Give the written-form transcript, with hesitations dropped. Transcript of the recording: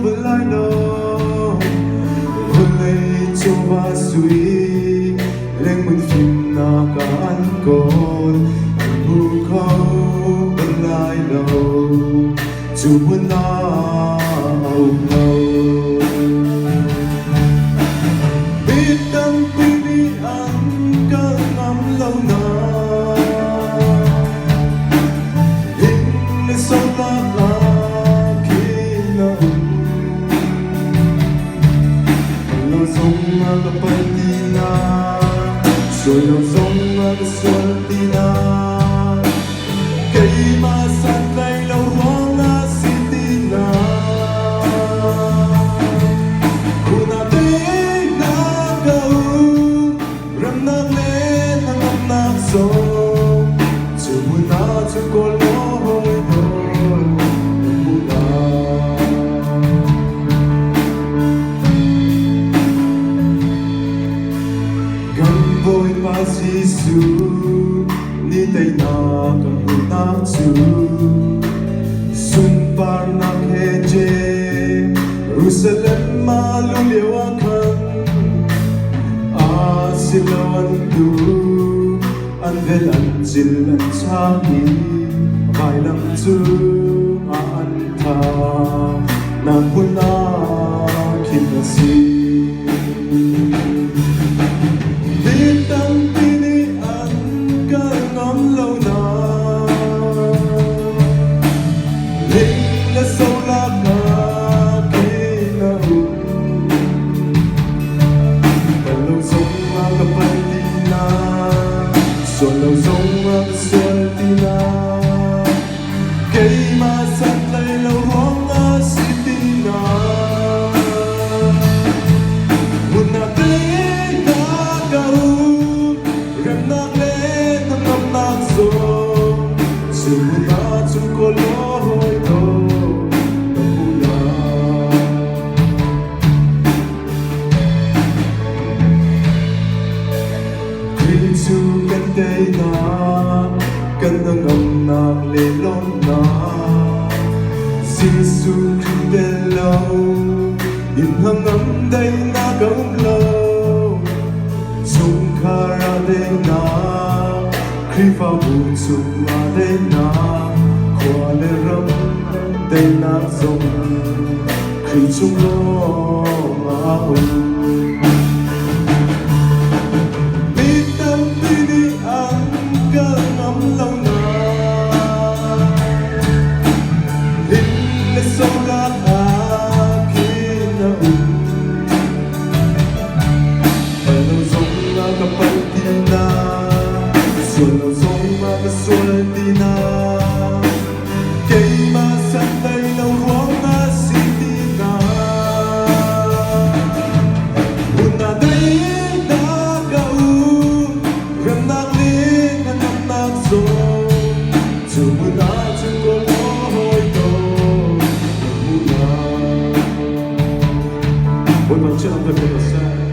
bờ lai no Hãy cho ba suy lên mình phim na cả anh còn bu khâu bờ lai no chu buồn nào biết đắng đi ăn cơn ngắm lâu na hình sâu ta Kapatina, sono songa soltina, kay masanay lawang sitina. Kuna di nagaw, ramnang len ang nakso, sumuna sukolo ito. Vội ba Giêsu ni tay na kan na chu sum par na kheje Jerusalem ma lu lewa khan a silawan du an vel an zil an chagi vai lam chu an tha na puna kinasi Solo sông Argentina, cây mà sắt lay lâu hoang Argentina. Một nát lệ na cao, rem nát lệ thầm ngập nát sông, sự buồn nát chung có lối đâu. Giêsu kan tay na kan ang nak lelon na Giêsu Christelo in hangam day na gaumlo sung khara day na Krifa bunsuk na day na kwa le ram day na song Kri chung lo ma Kapatina, solo soma soltina, kay masantay na huwag sitina. Una day nagaw, ramnaklin na naknakso, sumuna sungoloy ko, nagmula. What about you? I'm the